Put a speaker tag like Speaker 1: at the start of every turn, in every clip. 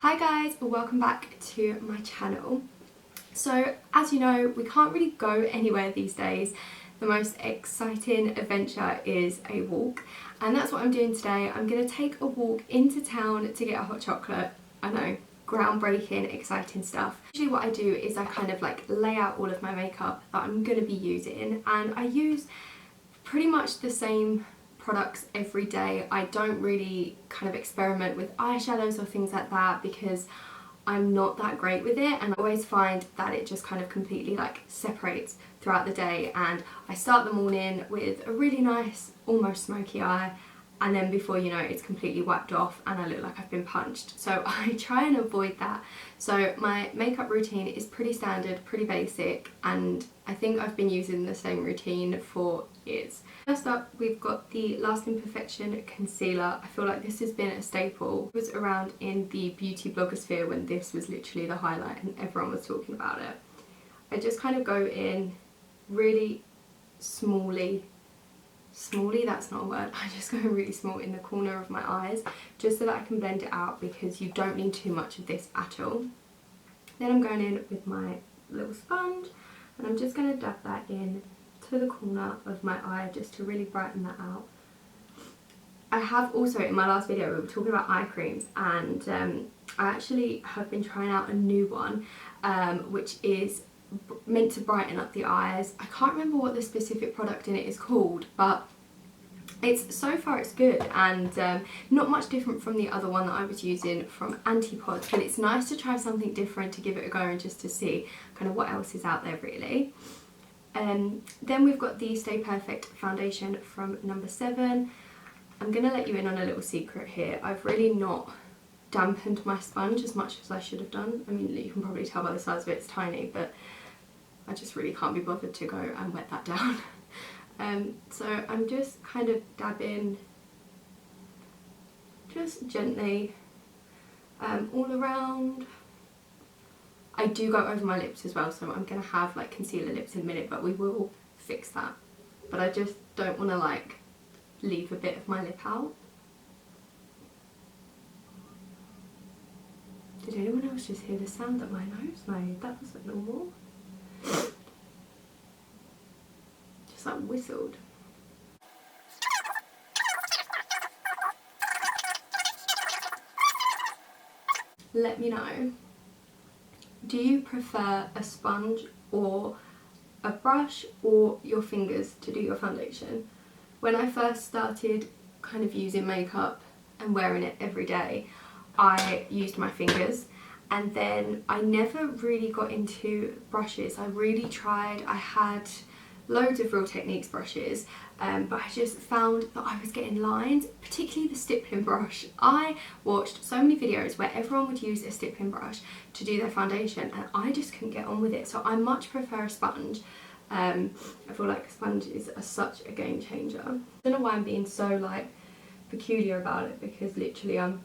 Speaker 1: Hi guys, welcome back to my channel. So as you know, we can't really go anywhere these days. The most exciting adventure is a walk, and that's what I'm doing today. I'm going to take a walk into town to get a hot chocolate. I know, groundbreaking, exciting stuff. Usually what I do is I kind of like lay out all of my makeup that I'm going to be using, and I use pretty much the same products every day. I don't really kind of experiment with eyeshadows or things like that because I'm not that great with it, and I always find that it just kind of completely like separates throughout the day, and I start the morning with a really nice almost smoky eye, and then before you know it, it's completely wiped off and I look like I've been punched. So I try and avoid that. So my makeup routine is pretty standard, pretty basic, and I think I've been using the same routine for years. First up, we've got the Lasting Perfection Concealer. I feel like this has been a staple. It was around in the beauty blogosphere when this was literally the highlight and everyone was talking about it. I just kind of go in really smally, that's not a word, I just go really small in the corner of my eyes just so that I can blend it out, because you don't need too much of this at all. Then I'm going in with my little sponge and I'm just going to dab that in to the corner of my eye just to really brighten that out. I have also, in my last video we were talking about eye creams, and I actually have been trying out a new one which is meant to brighten up the eyes. I can't remember what the specific product in it is called, but it's so far it's good, and not much different from the other one that I was using from Antipods, but it's nice to try something different, to give it a go and just to see kind of what else is out there really. Then we've got the Stay Perfect foundation from number 7. I'm going to let you in on a little secret here. I've really not dampened my sponge as much as I should have done. I mean, you can probably tell by the size of it, it's tiny, but I just really can't be bothered to go and wet that down. So I'm just kind of dabbing just gently all around. I do go over my lips as well, so I'm going to have like concealer lips in a minute, but we will fix that. But I just don't want to like leave a bit of my lip out. Did anyone else just hear the sound that my nose made? That wasn't normal. Just like whistled. Let me know. Do you prefer a sponge or a brush or your fingers to do your foundation? When I first started kind of using makeup and wearing it every day, I used my fingers, and then I never really got into brushes. I really tried. I had loads of Real Techniques brushes, but I just found that I was getting lines, particularly the stippling brush. I watched so many videos where everyone would use a stippling brush to do their foundation, and I just couldn't get on with it. So I much prefer a sponge. I feel like a sponge is such a game changer. I don't know why I'm being so like peculiar about it, because literally I'm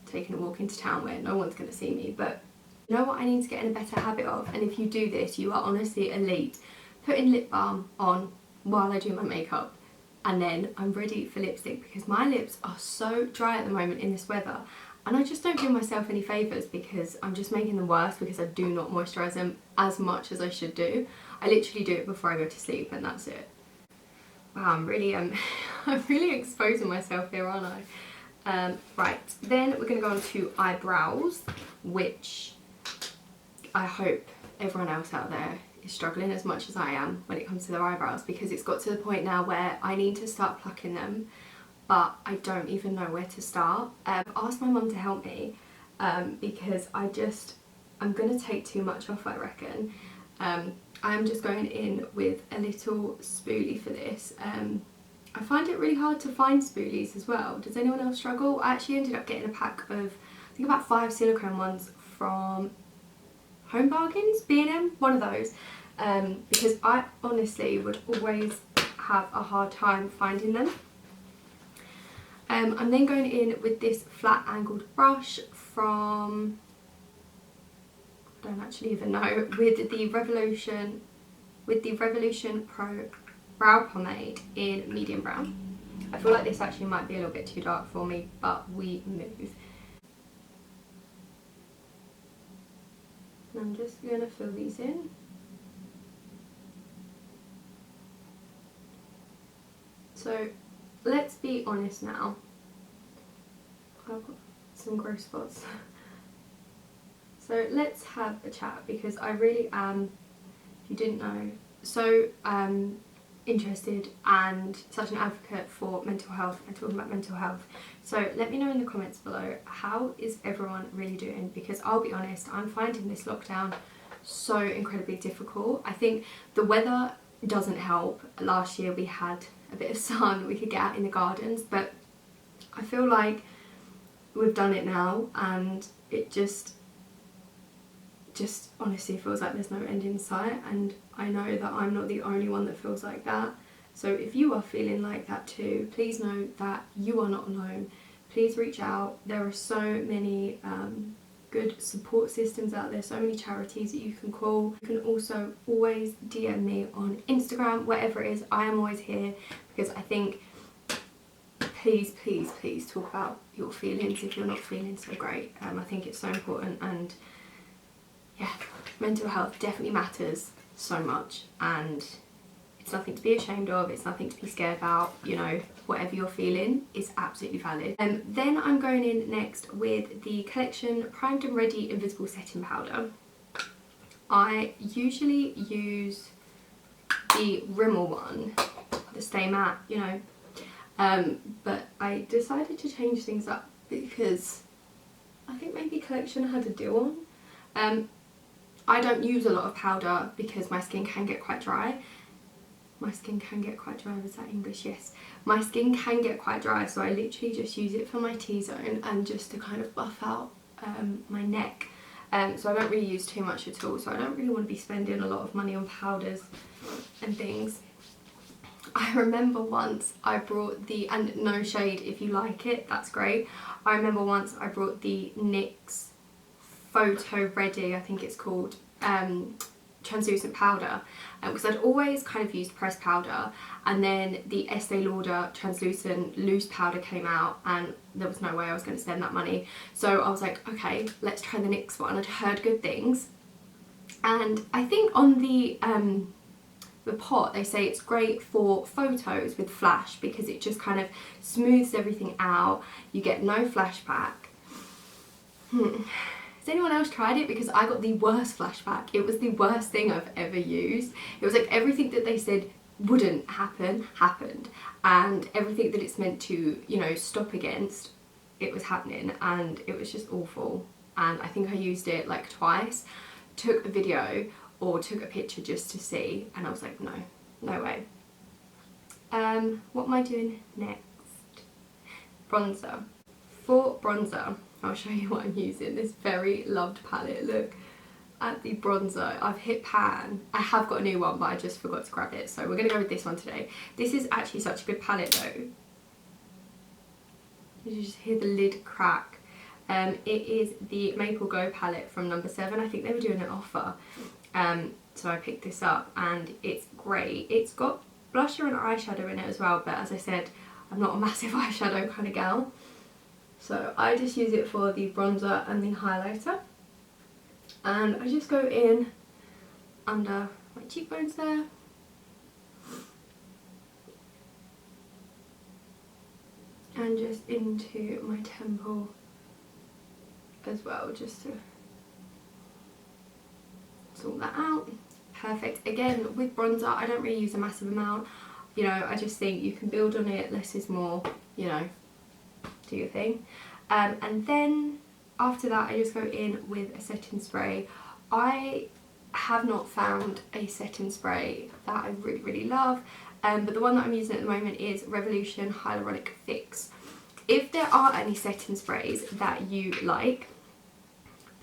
Speaker 1: taking a walk into town where no one's going to see me. But you know what I need to get in a better habit of, and if you do this, you are honestly elite. Putting lip balm on while I do my makeup, and then I'm ready for lipstick, because my lips are so dry at the moment in this weather, and I just don't do myself any favours because I'm just making them worse because I do not moisturise them as much as I should do. I literally do it before I go to sleep and that's it. Wow, I'm really exposing myself here, aren't I? Right, then we're going to go on to eyebrows, which I hope everyone else out there is struggling as much as I am when it comes to their eyebrows, because it's got to the point now where I need to start plucking them, but I don't even know where to start. I've asked my mum to help me because I'm going to take too much off, I reckon. I'm just going in with a little spoolie for this. I find it really hard to find spoolies as well. Does anyone else struggle? I actually ended up getting a pack of, I think about 5 silicone ones from Home Bargains, B&M, one of those, because I honestly would always have a hard time finding them. I'm then going in with this flat angled brush from, I don't actually even know, with the Revolution Pro Brow Pomade in medium brown. I feel like this actually might be a little bit too dark for me, but we move. And I'm just going to fill these in. So let's be honest now. I've got some gross spots. So let's have a chat, because I really am, if you didn't know, so interested and such an advocate for mental health and talking about mental health. So let me know in the comments below, how is everyone really doing? Because I'll be honest, I'm finding this lockdown so incredibly difficult. I think the weather doesn't help. Last year we had a bit of sun, we could get out in the gardens, but I feel like we've done it now, and it just honestly feels like there's no end in sight, and I know that I'm not the only one that feels like that. So if you are feeling like that too, please know that you are not alone. Please reach out. There are so many good support systems out there, so many charities that you can call. You can also always DM me on Instagram, whatever it is. I am always here, because I think, please talk about your feelings if you're not feeling so great. I think it's so important, and yeah, mental health definitely matters so much, and it's nothing to be ashamed of, it's nothing to be scared about. You know, whatever you're feeling is absolutely valid. Then I'm going in next with the Collection Primed and Ready Invisible Setting Powder. I usually use the Rimmel one, the Stay Matte, you know, but I decided to change things up because I think maybe Collection had a deal on. I don't use a lot of powder because my skin can get quite dry. My skin can get quite dry, was that English? Yes. My skin can get quite dry, so I literally just use it for my T-zone and just to kind of buff out my neck. So I don't really use too much at all, so I don't really want to be spending a lot of money on powders and things. I remember once I brought the, and no shade if you like it, that's great. I remember once I brought the NYX Photo Ready, I think it's called, translucent powder, because I'd always kind of used pressed powder, and then the Estee Lauder translucent loose powder came out, and there was no way I was going to spend that money. So I was like, okay, let's try the NYX one. I'd heard good things, and I think on the pot they say it's great for photos with flash, because it just kind of smooths everything out, you get no flashback. Has anyone else tried it? Because I got the worst flashback. It was the worst thing I've ever used. It was like everything that they said wouldn't happen, happened. And everything that it's meant to, you know, stop against, it was happening. And it was just awful. And I think I used it like twice. Took a video or took a picture just to see. And I was like, no, no way. What am I doing next? Bronzer. For bronzer, I'll show you what I'm using. This very loved palette. Look at the bronzer. I've hit pan. I have got a new one, but I just forgot to grab it. So we're going to go with this one today. This is actually such a good palette though. You just hear the lid crack. It is the Maple Glow palette from No. 7. I think they were doing an offer. So I picked this up and it's great. It's got blusher and eyeshadow in it as well, but as I said, I'm not a massive eyeshadow kind of gal. So I just use it for the bronzer and the highlighter, and I just go in under my cheekbones there, and just into my temple as well, just to sort that out. Perfect. Again, with bronzer I don't really use a massive amount, you know, I just think you can build on it, less is more, you know, do your thing. And then after that I just go in with a setting spray. I have not found a setting spray that I really love, but the one that I'm using at the moment is Revolution Hyaluronic Fix. If there are any setting sprays that you like,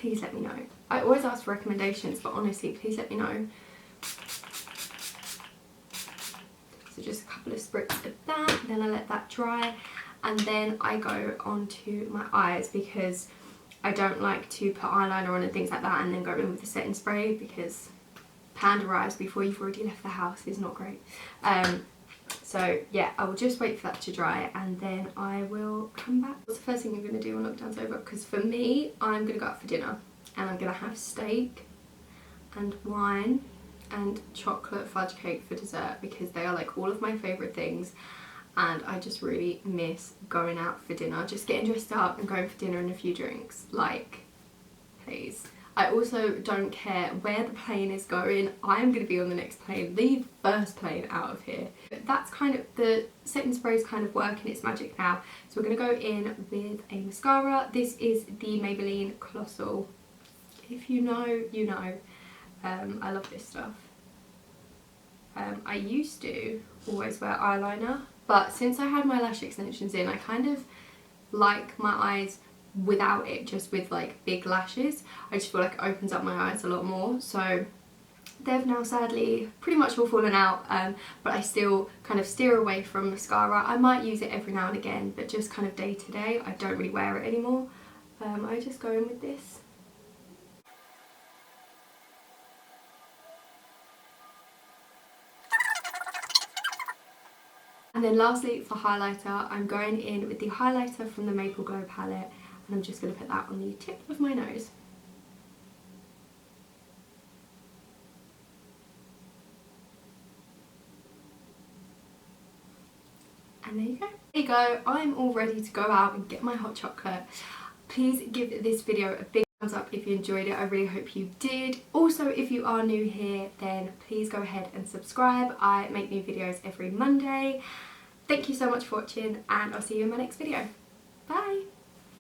Speaker 1: please let me know. I always ask for recommendations, but honestly, please let me know. So just a couple of spritz of that, then I let that dry, and then I go onto my eyes, because I don't like to put eyeliner on and things like that and then go in with the setting spray, because panda eyes before you've already left the house is not great. So yeah, I will just wait for that to dry and then I will come back. What's the first thing I'm going to do when lockdown's over? Because for me, I'm going to go out for dinner and I'm going to have steak and wine and chocolate fudge cake for dessert, because they are like all of my favourite things, and I just really miss going out for dinner, just getting dressed up and going for dinner and a few drinks, like, please. I also don't care where the plane is going, I'm going to be on the next plane, the first plane out of here. That's kind of, the setting spray is kind of working its magic now, so we're going to go in with a mascara. This is the Maybelline Colossal. If you know, you know. I love this stuff. I used to always wear eyeliner, but since I had my lash extensions in, I kind of like my eyes without it, just with like big lashes. I just feel like it opens up my eyes a lot more, so they've now sadly pretty much all fallen out, but I still kind of steer away from mascara. I might use it every now and again, but just kind of day to day, I don't really wear it anymore. I just go in with this. And then lastly, for highlighter, I'm going in with the highlighter from the Maple Glow palette, and I'm just going to put that on the tip of my nose. And there you go. There you go, I'm all ready to go out and get my hot chocolate. Please give this video a big thumbs up if you enjoyed it, I really hope you did. Also, if you are new here, then please go ahead and subscribe. I make new videos every Monday. Thank you so much for watching, and I'll see you in my next video. Bye!